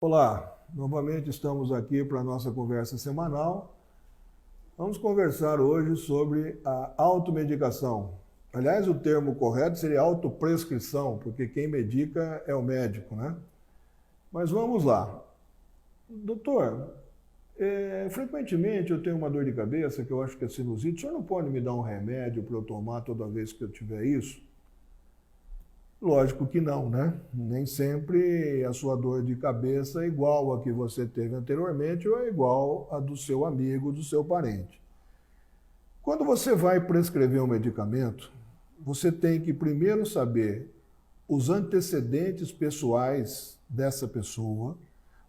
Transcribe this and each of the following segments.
Olá, novamente estamos aqui para a nossa conversa semanal. Vamos conversar hoje sobre a automedicação. Aliás, o termo correto seria autoprescrição, porque quem medica é o médico, né? Mas vamos lá. Doutor, frequentemente eu tenho uma dor de cabeça que eu acho que é sinusite. O senhor não pode me dar um remédio para eu tomar toda vez que eu tiver isso? Lógico que não, né? Nem sempre a sua dor de cabeça é igual a que você teve anteriormente ou é igual a do seu amigo, do seu parente. Quando você vai prescrever um medicamento, você tem que primeiro saber os antecedentes pessoais dessa pessoa,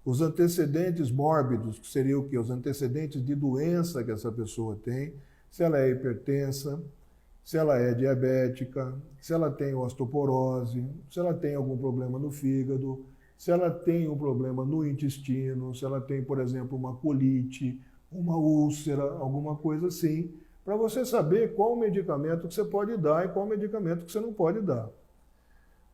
os antecedentes mórbidos, que seriam o quê? Os antecedentes de doença que essa pessoa tem, se ela é hipertensa, se ela é diabética, se ela tem osteoporose, se ela tem algum problema no fígado, se ela tem um problema no intestino, se ela tem, por exemplo, uma colite, uma úlcera, alguma coisa assim, para você saber qual medicamento que você pode dar e qual medicamento que você não pode dar.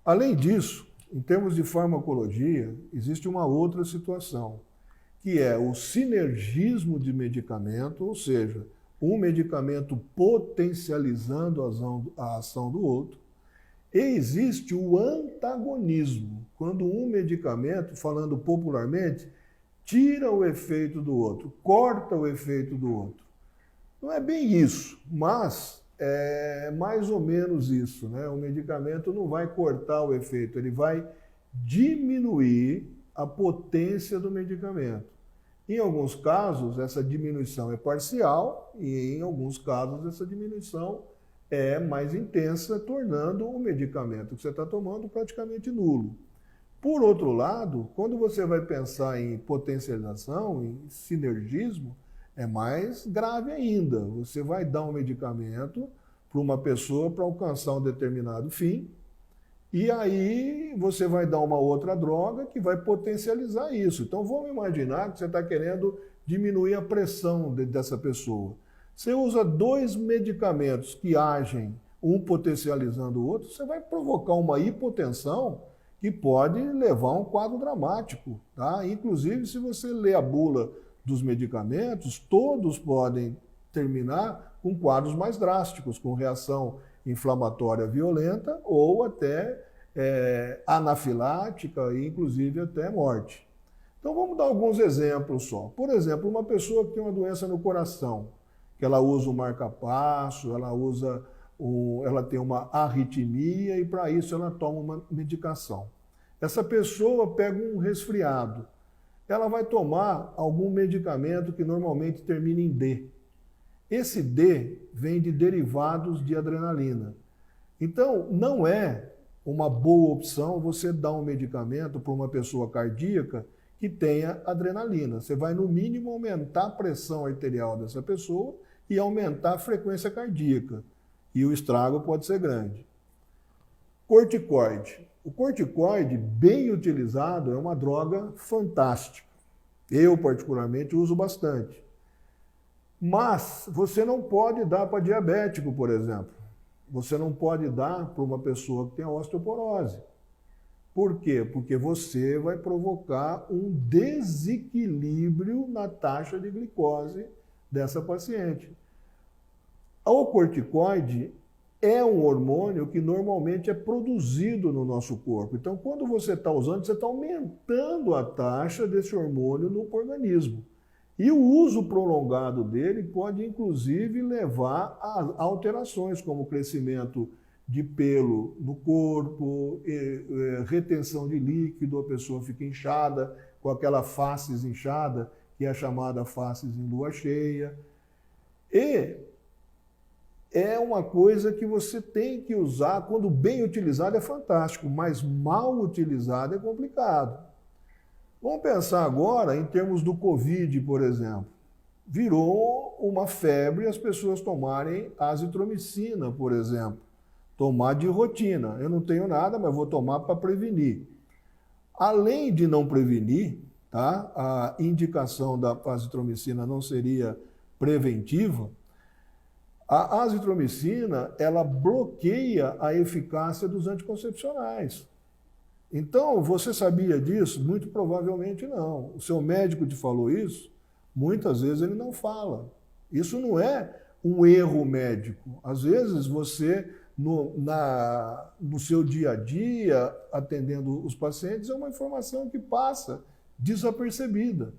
Além disso, em termos de farmacologia, existe uma outra situação, que é o sinergismo de medicamento, ou seja, um medicamento potencializando a ação do outro, e existe o antagonismo, quando um medicamento, falando popularmente, tira o efeito do outro, corta o efeito do outro. Não é bem isso, mas é mais ou menos isso, né? O medicamento não vai cortar o efeito, ele vai diminuir a potência do medicamento. Em alguns casos, essa diminuição é parcial e em alguns casos essa diminuição é mais intensa, tornando o medicamento que você está tomando praticamente nulo. Por outro lado, quando você vai pensar em potencialização, em sinergismo, é mais grave ainda. Você vai dar um medicamento para uma pessoa para alcançar um determinado fim, e aí você vai dar uma outra droga que vai potencializar isso. Então vamos imaginar que você está querendo diminuir a pressão dessa pessoa. Você usa dois medicamentos que agem, um potencializando o outro, você vai provocar uma hipotensão que pode levar a um quadro dramático. Tá? Inclusive, se você lê a bula dos medicamentos, todos podem terminar com quadros mais drásticos, com reação inflamatória violenta ou até anafilática e inclusive até morte. Então vamos dar alguns exemplos só. Por exemplo, uma pessoa que tem uma doença no coração, que ela usa o marca-passo, ela tem uma arritmia e para isso ela toma uma medicação. Essa pessoa pega um resfriado, ela vai tomar algum medicamento que normalmente termina em D. Esse D vem de derivados de adrenalina. Então, não é uma boa opção você dar um medicamento para uma pessoa cardíaca que tenha adrenalina. Você vai, no mínimo, aumentar a pressão arterial dessa pessoa e aumentar a frequência cardíaca. E o estrago pode ser grande. Corticoide. O corticoide, bem utilizado, é uma droga fantástica. Eu, particularmente, uso bastante. Mas você não pode dar para diabético, por exemplo. Você não pode dar para uma pessoa que tem osteoporose. Por quê? Porque você vai provocar um desequilíbrio na taxa de glicose dessa paciente. O corticoide é um hormônio que normalmente é produzido no nosso corpo. Então, quando você está usando, você está aumentando a taxa desse hormônio no organismo. E o uso prolongado dele pode, inclusive, levar a alterações, como crescimento de pelo no corpo, retenção de líquido, a pessoa fica inchada, com aquela face inchada, que é a chamada face em lua cheia. E é uma coisa que você tem que usar, quando bem utilizado é fantástico, mas mal utilizado é complicado. Vamos pensar agora em termos do Covid, por exemplo. Virou uma febre as pessoas tomarem azitromicina, por exemplo. Tomar de rotina. Eu não tenho nada, mas vou tomar para prevenir. Além de não prevenir, tá? A indicação da azitromicina não seria preventiva. A azitromicina, ela bloqueia a eficácia dos anticoncepcionais. Então, você sabia disso? Muito provavelmente não. O seu médico te falou isso? Muitas vezes ele não fala. Isso não é um erro médico. Às vezes você, no seu dia a dia, atendendo os pacientes, é uma informação que passa desapercebida.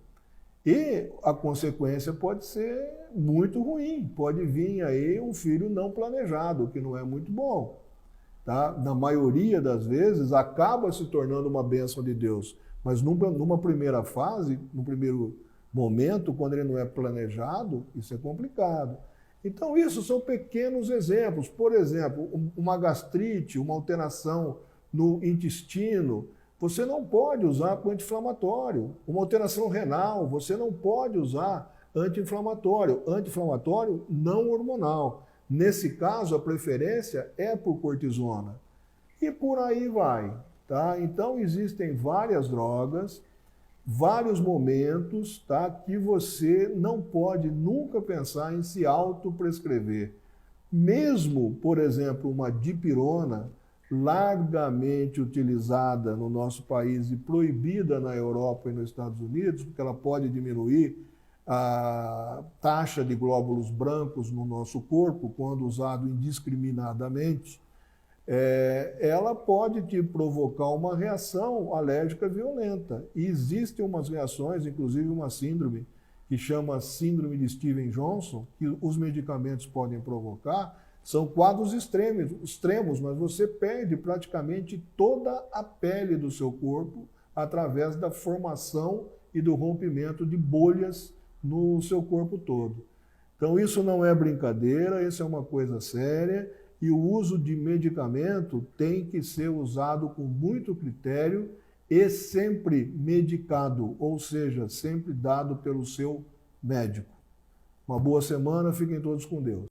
E a consequência pode ser muito ruim. Pode vir aí um filho não planejado, o que não é muito bom. Tá? Na maioria das vezes, acaba se tornando uma bênção de Deus. Mas numa primeira fase, no primeiro momento, quando ele não é planejado, isso é complicado. Então, isso são pequenos exemplos. Por exemplo, uma gastrite, uma alteração no intestino, você não pode usar com anti-inflamatório. Uma alteração renal, você não pode usar anti-inflamatório. Anti-inflamatório não hormonal. Nesse caso, a preferência é por cortisona. E por aí vai. Tá? Então, existem várias drogas, vários momentos, tá, que você não pode nunca pensar em se autoprescrever. Mesmo, por exemplo, uma dipirona, largamente utilizada no nosso país e proibida na Europa e nos Estados Unidos, porque ela pode diminuir a taxa de glóbulos brancos no nosso corpo, quando usado indiscriminadamente, ela pode te provocar uma reação alérgica violenta. E existem umas reações, inclusive uma síndrome, que chama síndrome de Stevens-Johnson, que os medicamentos podem provocar. São quadros extremos, mas você perde praticamente toda a pele do seu corpo através da formação e do rompimento de bolhas no seu corpo todo. Então isso não é brincadeira, isso é uma coisa séria. E o uso de medicamento tem que ser usado com muito critério e sempre medicado, ou seja, sempre dado pelo seu médico. Uma boa semana, fiquem todos com Deus.